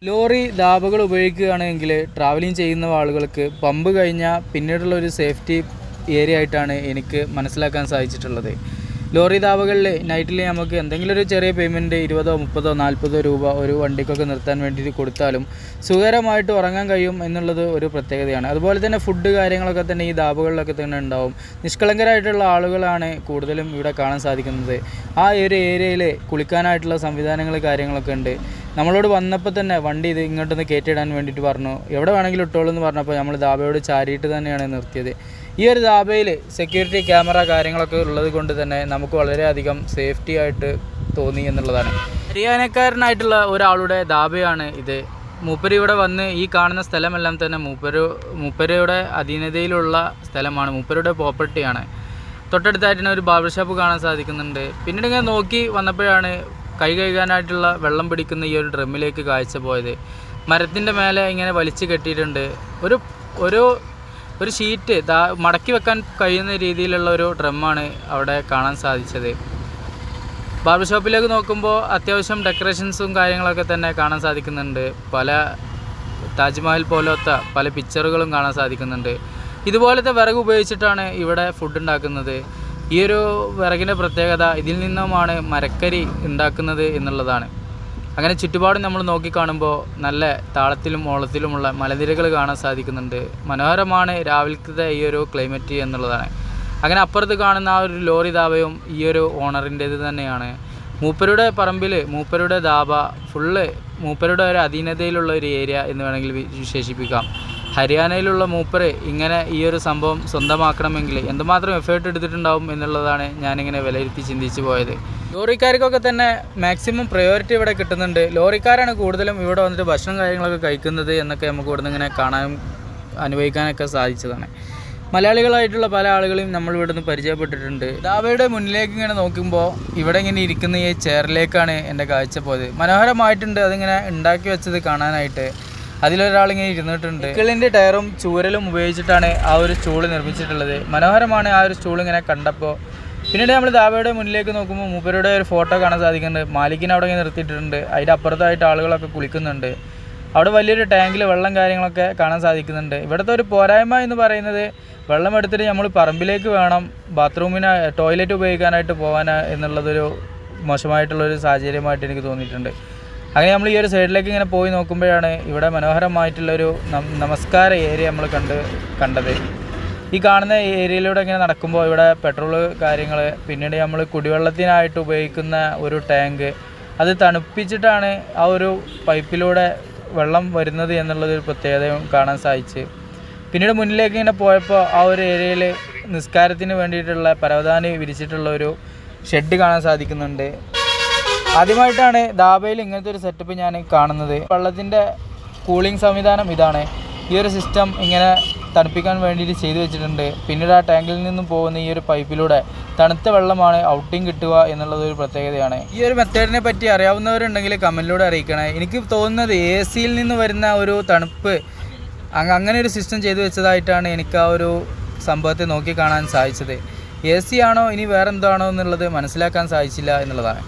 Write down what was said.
Lorry ധാബകൾ ഉപയോഗിക്കുകയാണെങ്കിൽ travelling ചെയ്യുന്ന ആളുകൾക്ക് പമ്പ് കഴിഞ്ഞാൽ പിന്നീടുള്ള ഒരു സേഫ്റ്റി ഏരിയ ആയിട്ടാണ് എനിക്ക് മനസ്സിലാക്കാൻ സാധിച്ചിട്ടുള്ളത്. ലോറി ധാബകളിൽ നൈറ്റിൽ നമുക്ക് എന്തെങ്കിലും ഒരു ചെറിയ പേയ്മെൻറ്റ് 20, 30, 40 രൂപ ഒരു വണ്ടിക്കൊക്കെ നിർത്താൻ വേണ്ടിയിട്ട് കൊടുത്താലും സുഖകരമായിട്ട് ഉറങ്ങാൻ കഴിയും എന്നുള്ളത് ഒരു പ്രത്യേകതയാണ്. അതുപോലെ തന്നെ ഫുഡ് കാര്യങ്ങളൊക്കെ തന്നെ ഈ ധാബകളിലൊക്കെ തന്നെ ഉണ്ടാവും. നിഷ്കളങ്കരായിട്ടുള്ള ആളുകളാണ് കൂടുതലും ഇവിടെ കാണാൻ സാധിക്കുന്നത്. ആ ഒരു ഏരിയയിൽ കുളിക്കാനായിട്ടുള്ള സംവിധാനങ്ങൾ കാര്യങ്ങളൊക്കെ ഉണ്ട്. നമ്മളോട് വന്നപ്പോൾ തന്നെ വണ്ടി ഇത് ഇങ്ങോട്ടൊന്ന് കയറ്റിയിടാൻ വേണ്ടിയിട്ട് പറഞ്ഞു. എവിടെ വേണമെങ്കിലും ഇട്ടോളൂ എന്ന് പറഞ്ഞപ്പോൾ നമ്മൾ ധാബയോട് ചാരിയിട്ട് തന്നെയാണ് നിർത്തിയത്. ഈ ഒരു ധാബയിൽ സെക്യൂരിറ്റി ക്യാമറ കാര്യങ്ങളൊക്കെ ഉള്ളത് കൊണ്ട് തന്നെ നമുക്ക് വളരെയധികം സേഫ്റ്റി ആയിട്ട് തോന്നി എന്നുള്ളതാണ്. ഹരിയാനക്കാരനായിട്ടുള്ള ഒരാളുടെ ധാബയാണ് ഇത്. മൂപ്പര് ഇവിടെ വന്ന് ഈ കാണുന്ന സ്ഥലമെല്ലാം തന്നെ മൂപ്പരയുടെ അധീനതയിലുള്ള സ്ഥലമാണ്, മൂപ്പരുടെ പ്രോപ്പർട്ടിയാണ്. തൊട്ടടുത്തായിട്ട് ഒരു ബാർബർ ഷോപ്പ് കാണാൻ സാധിക്കുന്നുണ്ട്. പിന്നീട് ഇങ്ങനെ നോക്കി വന്നപ്പോഴാണ് കൈ കഴുകാനായിട്ടുള്ള വെള്ളം പിടിക്കുന്ന ഈ ഒരു ഡ്രമ്മിലേക്ക് കാഴ്ച പോയത്. മരത്തിൻ്റെ മേലെ ഇങ്ങനെ വലിച്ചു കെട്ടിയിട്ടുണ്ട്. ഒരു ഷീറ്റ് മടക്കി വെക്കാൻ കഴിയുന്ന രീതിയിലുള്ള ഒരു ഡ്രമ്മാണ് അവിടെ കാണാൻ സാധിച്ചത്. ബാർബർ ഷോപ്പിലേക്ക് നോക്കുമ്പോൾ അത്യാവശ്യം ഡെക്കറേഷൻസും കാര്യങ്ങളൊക്കെ തന്നെ കാണാൻ സാധിക്കുന്നുണ്ട്. പല താജ്മഹൽ പോലത്തെ പല പിക്ചറുകളും കാണാൻ സാധിക്കുന്നുണ്ട്. ഇതുപോലത്തെ വിറക് ഉപയോഗിച്ചിട്ടാണ് ഇവിടെ ഫുഡ് ഉണ്ടാക്കുന്നത്. ഈ ഒരു വിറകിൻ്റെ പ്രത്യേകത ഇതിൽ നിന്നുമാണ് മരക്കരി ഉണ്ടാക്കുന്നത് എന്നുള്ളതാണ്. അങ്ങനെ ചുറ്റുപാടും നമ്മൾ നോക്കിക്കാണുമ്പോൾ നല്ല താളത്തിലും ഓളത്തിലുമുള്ള മലനിരകൾ കാണാൻ സാധിക്കുന്നുണ്ട്. മനോഹരമാണ് രാവിലത്തെ ഈ ഒരു ക്ലൈമറ്റ് എന്നുള്ളതാണ്. അങ്ങനെ അപ്പുറത്ത് കാണുന്ന ആ ഒരു ലോറി ധാബയും ഈ ഒരു ഓണറിൻ്റേത് തന്നെയാണ്. മൂപ്പരുടെ പറമ്പിൽ മൂപ്പരുടെ ധാബ ഫുള്ള് മൂപ്പരുടെ ഒരു അധീനതയിലുള്ള ഒരു ഏരിയ എന്ന് വേണമെങ്കിൽ വിശേഷിപ്പിക്കാം. ഹരിയാനയിലുള്ള മൂപ്പര് ഇങ്ങനെ ഈ ഒരു സംഭവം സ്വന്തമാക്കണമെങ്കിൽ എന്തുമാത്രം എഫേർട്ട് എടുത്തിട്ടുണ്ടാവും എന്നുള്ളതാണ് ഞാനിങ്ങനെ വിലയിരുത്തി ചിന്തിച്ചു പോയത്. ലോറിക്കാർക്കൊക്കെ തന്നെ മാക്സിമം പ്രയോറിറ്റി ഇവിടെ കിട്ടുന്നുണ്ട്. ലോറിക്കാരാണ് കൂടുതലും ഇവിടെ വന്നിട്ട് ഭക്ഷണം കാര്യങ്ങളൊക്കെ കഴിക്കുന്നത് എന്നൊക്കെ നമുക്ക് ഇവിടെ നിന്ന് ഇങ്ങനെ കാണാനും അനുഭവിക്കാനൊക്കെ സാധിച്ചതാണ്. മലയാളികളായിട്ടുള്ള പല ആളുകളെയും നമ്മൾ ഇവിടെ നിന്ന് പരിചയപ്പെട്ടിട്ടുണ്ട്. ധാബയുടെ മുന്നിലേക്ക് ഇങ്ങനെ നോക്കുമ്പോൾ ഇവിടെ ഇങ്ങനെ ഇരിക്കുന്ന ഈ ചെയറിലേക്കാണ് എൻ്റെ കാഴ്ച പോയത്. മനോഹരമായിട്ടുണ്ട് അതിങ്ങനെ ഉണ്ടാക്കി വെച്ചത് കാണാനായിട്ട്. അതിലൊരാളിങ്ങനെ ഇരുന്നിട്ടുണ്ട്. സൈക്കിളിൻ്റെ ടയറും ചൂരലും ഉപയോഗിച്ചിട്ടാണ് ആ ഒരു സ്റ്റൂൾ നിർമ്മിച്ചിട്ടുള്ളത്. മനോഹരമാണ് ആ ഒരു സ്റ്റൂൾ ഇങ്ങനെ കണ്ടപ്പോൾ. പിന്നീട് നമ്മൾ ധാബയുടെ മുന്നിലേക്ക് നോക്കുമ്പോൾ മൂപ്പരുടെ ഒരു ഫോട്ടോ കാണാൻ സാധിക്കുന്നുണ്ട്. മാലിക്കിനെ അവിടെ ഇങ്ങനെ നിർത്തിയിട്ടുണ്ട്. അതിൻ്റെ അപ്പുറത്തായിട്ട് ആളുകളൊക്കെ കുളിക്കുന്നുണ്ട്. അവിടെ വലിയൊരു ടാങ്കിൽ വെള്ളം കാര്യങ്ങളൊക്കെ കാണാൻ സാധിക്കുന്നുണ്ട്. ഇവിടുത്തെ ഒരു പോരായ്മ എന്ന് പറയുന്നത് വെള്ളം എടുത്തിട്ട് നമ്മൾ പറമ്പിലേക്ക് വേണം ടോയ്ലറ്റ് ഉപയോഗിക്കാനായിട്ട് പോകാൻ എന്നുള്ളതൊരു മോശമായിട്ടുള്ളൊരു സാഹചര്യമായിട്ട് എനിക്ക് തോന്നിയിട്ടുണ്ട്. അങ്ങനെ നമ്മൾ ഈ ഒരു സൈഡിലേക്ക് ഇങ്ങനെ പോയി നോക്കുമ്പോഴാണ് ഇവിടെ മനോഹരമായിട്ടുള്ളൊരു നമസ്കാര ഏരിയ നമ്മൾ കണ്ടത്. ഈ കാണുന്ന ഏരിയയിലൂടെ ഇങ്ങനെ നടക്കുമ്പോൾ ഇവിടെ പെട്രോൾ കാര്യങ്ങൾ, പിന്നീട് നമ്മൾ കുടിവെള്ളത്തിനായിട്ട് ഉപയോഗിക്കുന്ന ഒരു ടാങ്ക്, അത് തണുപ്പിച്ചിട്ടാണ് ആ ഒരു പൈപ്പിലൂടെ വെള്ളം വരുന്നത് എന്നുള്ളതൊരു പ്രത്യേകതയും കാണാൻ സാധിച്ച്. പിന്നീട് മുന്നിലേക്ക് ഇങ്ങനെ പോയപ്പോൾ ആ ഒരു ഏരിയയിൽ നിസ്കാരത്തിന് വേണ്ടിയിട്ടുള്ള പരവതാനി വിരിച്ചിട്ടുള്ള ഒരു ഷെഡ് കാണാൻ സാധിക്കുന്നുണ്ട്. ആദ്യമായിട്ടാണ് ധാബയിൽ ഇങ്ങനത്തെ ഒരു സെറ്റപ്പ് ഞാൻ കാണുന്നത്. വെള്ളത്തിൻ്റെ കൂളിംഗ് സംവിധാനം ഇതാണ്. ഈ ഒരു സിസ്റ്റം ഇങ്ങനെ തണുപ്പിക്കാൻ വേണ്ടിയിട്ട് ചെയ്തു വെച്ചിട്ടുണ്ട്. പിന്നീട് ആ ടാങ്കിൽ നിന്നും പോകുന്ന ഈ ഒരു പൈപ്പിലൂടെ തണുത്ത വെള്ളമാണ് ഔട്ടിങ് കിട്ടുക എന്നുള്ളതൊരു പ്രത്യേകതയാണ്. ഈ ഒരു മെത്തേഡിനെ പറ്റി അറിയാവുന്നവരുണ്ടെങ്കിൽ കമൻറ്റിലൂടെ അറിയിക്കണേ. എനിക്ക് തോന്നുന്നത് AC നിന്ന് വരുന്ന ഒരു തണുപ്പ് അങ്ങനെ ഒരു സിസ്റ്റം ചെയ്തു വെച്ചതായിട്ടാണ് എനിക്ക് ആ ഒരു സംഭവത്തെ നോക്കി കാണാൻ സാധിച്ചത്. AC ആണോ ഇനി വേറെന്താണോ എന്നുള്ളത് മനസ്സിലാക്കാൻ സാധിച്ചില്ല എന്നുള്ളതാണ്.